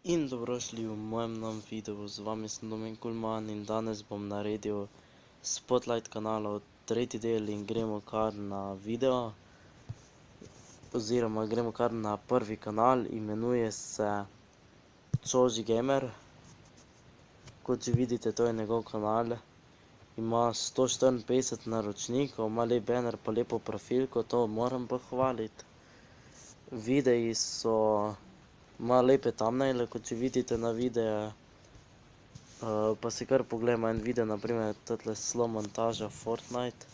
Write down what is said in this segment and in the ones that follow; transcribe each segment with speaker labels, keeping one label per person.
Speaker 1: In dobrošli v mojem novem videu, z vami sem Domen Kulman in danes bom naredil Spotlight kanalov tretji del in gremo kar na video. Oziroma gremo kar na prvi kanal, imenuje se Coži Gamer. Kot že vidite, to je njegov kanal. Ima 154 naročnikov, ima lep banner pa lepo profilko, to moram pohvaliti. Videi so... ima lepe thumbnaile, kot že vidite na videe. Pa si kar pogledamo en video, naprimer tatle slow montaža Fortnite,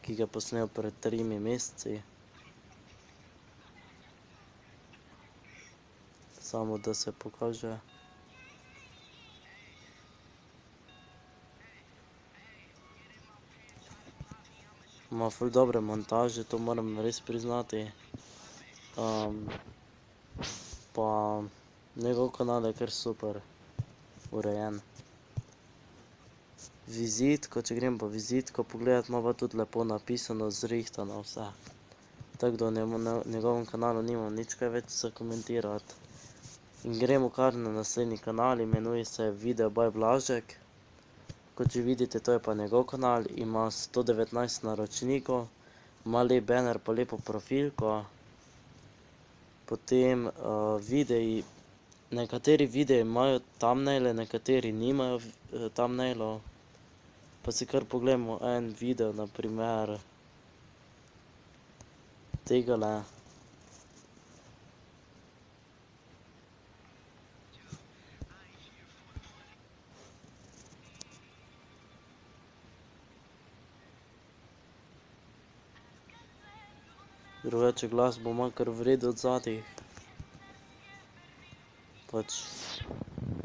Speaker 1: ki ga posnel pred 3 meseci. Samo da se pokaže. Ima ful dobre montaže, to moram res priznati. Pa njegov kanal je kar super urejen. Vizitko, če grem pa vizitko pogledat, ima pa tudi lepo napisano, zrihtano vse. Tako da v njegovem kanalu nimam nič kaj več za komentirati. In gremo kar na naslednji kanal, imenuje se Video by Blažek. Kot že vidite, to je pa njegov kanal, ima 119 naročnikov, ima lep banner pa lepo profilko. Potem videi, nekateri videi imajo thumbnaile, nekateri nimajo thumbnailov. Pa si kar pogledamo en video, naprimer tegale. Drugače glas bo ima kar v redu od zadaj. Pač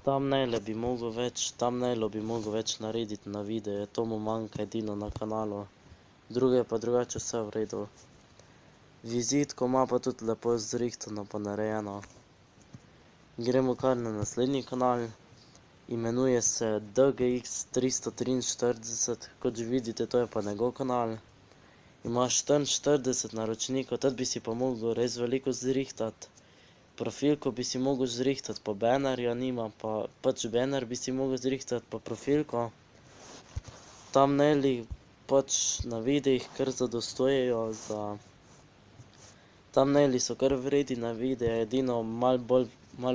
Speaker 1: thumbnailov bi mogel več narediti na videe, to mu manjka edino na kanalu. Druge pa drugače vse v redu. Vizitko ima pa tudi lepo zrihtano pa narejeno. Gremo kar na naslednji kanal, imenuje se DGX 343, kot že vidite, to je pa njegov kanal. Ima 44 naročnikov, tad bi si pa mogel res veliko zrihtati. Profilko bi si mogel zrihtati, pa bannerja nima, pa pač banner bi si mogel zrihtati, pa profilko. Thumbnaili pač na videih kar zadostujejo za... Thumbnaili so kar v redu na videe, edino malo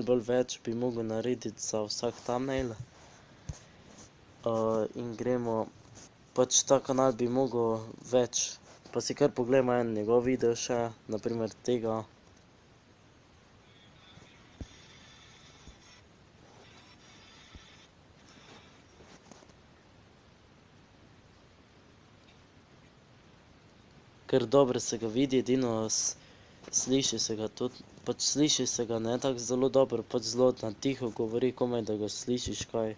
Speaker 1: bolj več bi mogel narediti za vsak thumbnail. In gremo, pač ta kanal bi mogel več. Pa si kar pogledamo en njegov video še, naprimer tega. Kar dobro se ga vidi, edino sliši se ga tudi, pač sliši se ga ne tako zelo dobro, pač zelo na tiho govori, komaj da ga slišiš kaj.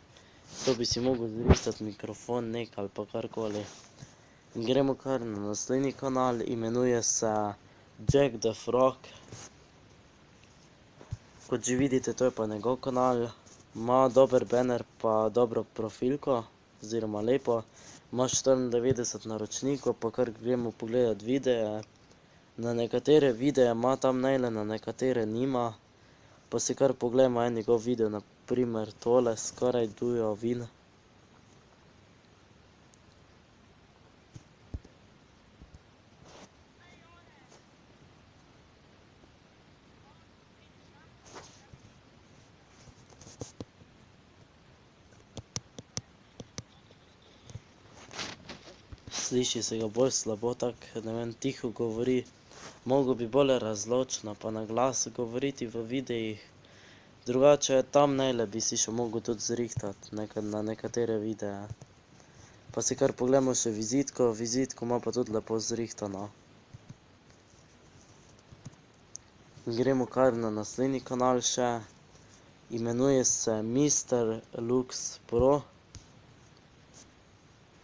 Speaker 1: To bi si mogel zrihtati mikrofon nekaj ali pa karkoli. Gremo kar na naslednji kanal, imenuje se Jack the Frog. Kot že vidite, to je pa njegov kanal, ima dober banner pa dobro profilko, oziroma lepo. Ima 94 naročnikov, pa kar gremo pogledat videe. Na nekatere videe ima thumbnaile, na nekatere nima. Pa si kar pogledamo en njegov video, naprimer tole, skoraj do your win. Sliši se ga bolj slabo, tako, ne vem, tiho govori. Mogel bi bolj razločno pa na glas govoriti v videih. Drugače thumbnaile bi si še mogel tudi zrihtati na nekatere videe. Pa si kar pogledamo še vizitko, vizitko ima pa tudi lepo zrihtano. Gremo kar na naslednji kanal še, imenuje se Mr. Lux Pro.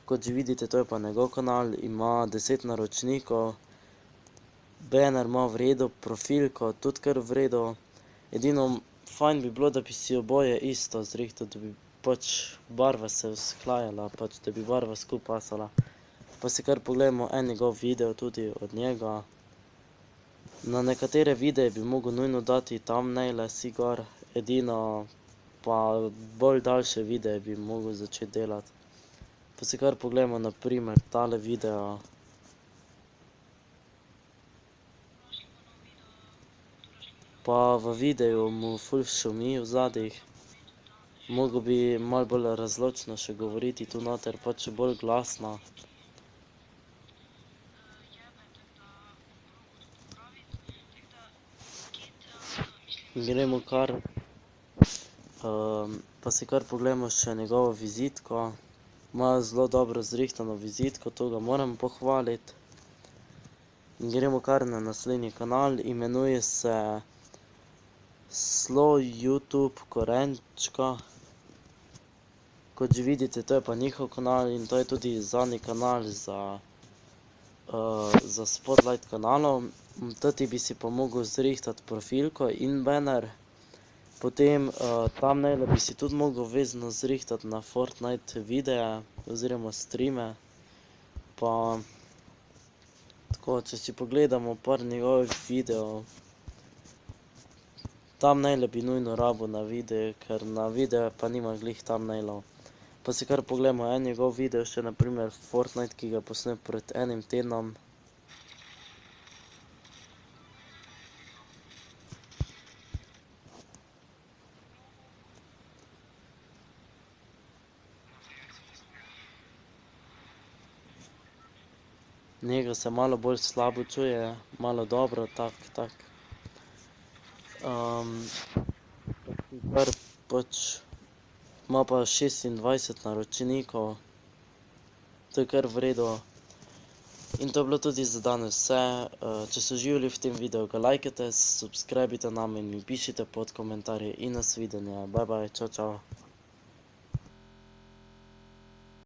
Speaker 1: Kot že vidite, to je pa njegov kanal, ima 10 naročnikov. Banner ima v redu, profilko tudi kar v redu. Edino fajn bi bilo, da bi si oboje isto zrihtal, da bi pač barva se usklajala, pač da bi barva skupaj pasala. Pa si kar pogledamo en njegov video tudi od njega. Na nekatere videe bi mogel nujno dati thumbnaile si gor, edino pa bolj daljše videe bi mogel začeti delati. Pa si kar poglejmo na primer tale video. Pa v videu mu ful šumi v zadih. Mogel bi malo bolj razločno še govoriti tu noter, pač bolj glasno. Gremo kar, pa si kar poglejmo še njegovo vizitko. Ima zelo dobro zrihtano vizitko, to ga moram pohvaliti. Gremo kar na naslednji kanal, imenuje se Slo YouTube Korenčka. Kot že vidite, to je pa njihov kanal in to je tudi zadnji kanal za spotlight kanalov. Toti bi si pa mogel zrihtati profilko in banner. Potem thumbnaile bi si tudi mogel vezno zrihtati na Fortnite videe oziroma streame. Pa tako, če si pogledamo par njegovih videov. Thumbnaile bi nujno rabil na videe, ker na videe pa nima glih thumbnailov. Pa si kar pogledamo en njegov video še, na primer Fortnite, ki ga je posnel pred enim tednom. Njega se malo bolj slabo čuje, malo dobro, tak. Kar pač ima pa 26 naročnikov, to je kar v redu. In to je bilo tudi za danes vse. Če ste uživali v tem videu, ga lajkajte, subscribite nam in mi pišite pod komentarje in nasvidenje. Bye bye, čau.